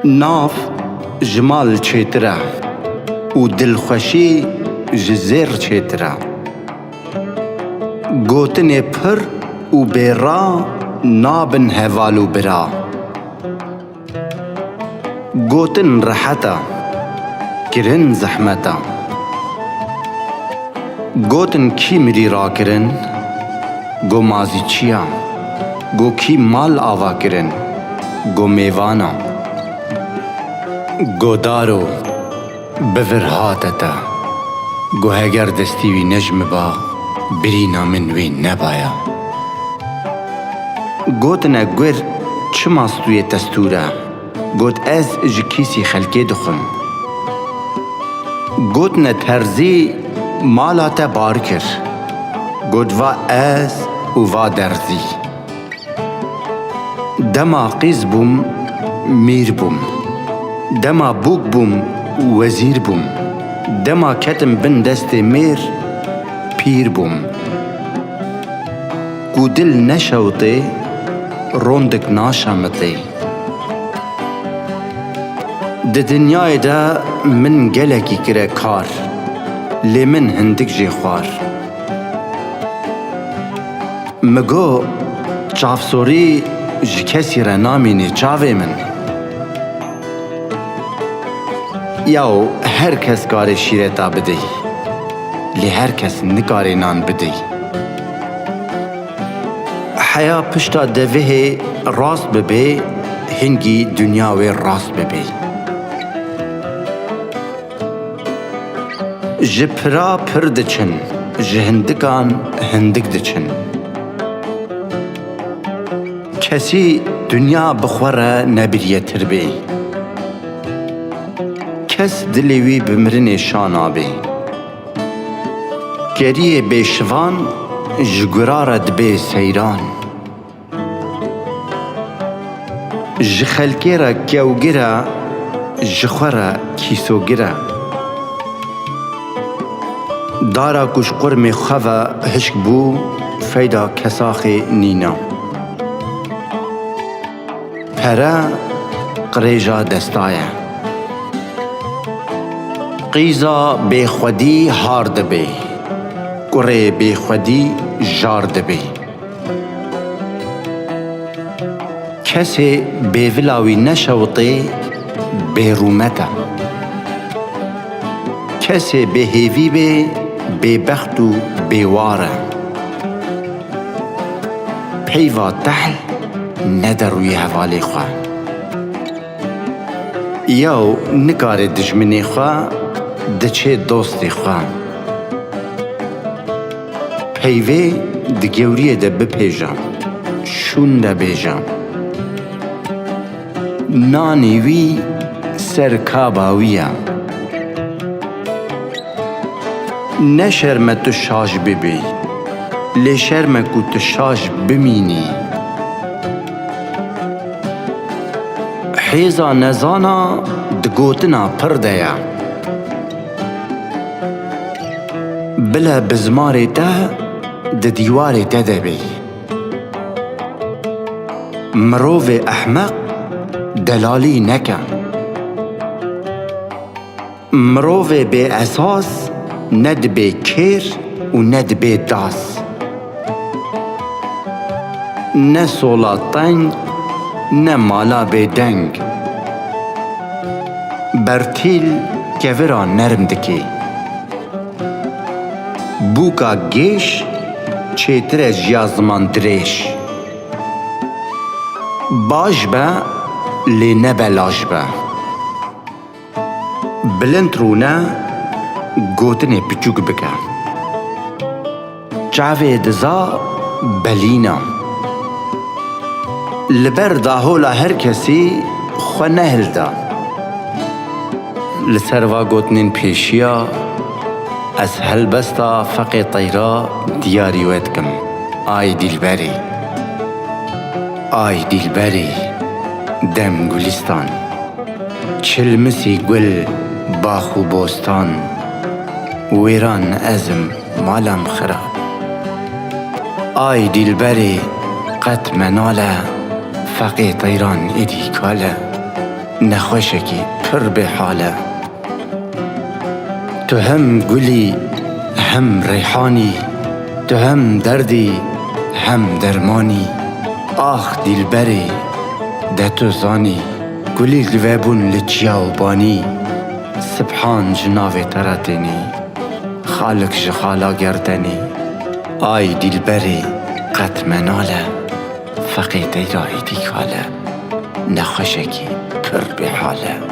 ناف جمال چیتره و دلخوشی جزیر چیتره. گوتن پر و بیرا نابن هوالو برا. گوتن رحتا کرن زحمتا. گوتن کی مری را کرن گو مازی چیا. گو کی مال آوا کرن گو میوانا. گو دارو بفرهاتتا گو هگر دستیوی نجم با برینا منوی نبایا. گوتن گور چه ماستوی تستوره گوت از جکیسی خلکی دخم. گوتن ترزی مالاتا بار کر گوت و از و و درزی. دما قیز بوم میر بوم. دما بوک بوم وزیر بوم. دما کتم بن دست میر پیر بوم. گو دل نشوطه روندک ناشامطه. ده دنیای دا من گلکی کره کار لی من هندک جی خوار. مگو چافسوری جی کسی را نامینی چاوه من. یاو هر کس کار شیرتا بده لی هر کس نکار نان بده. حیا پشتا دوه راست ببه هنگی دنیاوی راست ببه. جپرا پر دچن جهندکان هندک دچن. کسی دنیا بخوره نبریه تربه. کس دلیوی بمرن شان آبه. گریه بیشوان جگرارد به سیران. جخلکی را کیوگیره جخوره کیسوگیره. دارا کش قرم خواه هشک بو فیدا کساخ نینا. پره قریجا دستایه. قیزا بی خودی هارد بی قره بی خودی جارد بی. کسی بی ولاوی نشوطه بی رومتا. کسی بی هیوی بی بخت و بی واره. پیوا تحل ندروی حوالی خواه. یاو نکار دجمنی خواه دچه دوستی خواه. پیوه دگوریه ده بپیجام شون ده بیجام. نانیوی سرکاباویه. نه شرمت تو شاش ببی لی شرمت کو تو شاش بمینی. حیزا نزانا دگوتنا پردیا. بلا بزماری ته ده دیواری ته دبی. مروف احمق دلالی نکن. مروف بی اساس ند بی کیر و ند بی داس. نه سولا تنگ نه مالا بی دنگ. برتیل کورا نرم دکی. بوکا گیش چیتر جیازمان دریش. باش با لی نبلاش با. بلند رونه گوتنه پچوک بکن. چاوه دزا بلینا. لبر داهولا هر کسی خو نهل دا. لسروا گوتنین پیشیا از هلبستا فقی طیرا دیاری ویدکم. آی دیلبری آی دیلبری دم گلستان. چلمسی گل باخو بوستان. ویران ازم مالم خراب. آی دیلبری قط مناله فقی طیران ایدی کاله. نخوشکی پر به حاله. تو هم گلی هم ریحانی، تو هم دردی هم درمانی. آخ دلبری ده تو زانی، گلی لوبون لچیاوبانی. سبحان جناوی تراتنی، خالق جخالا گردنی. آی دلبری قط مناله، فقیده رای دیگاله. نخوشکی پر به حاله.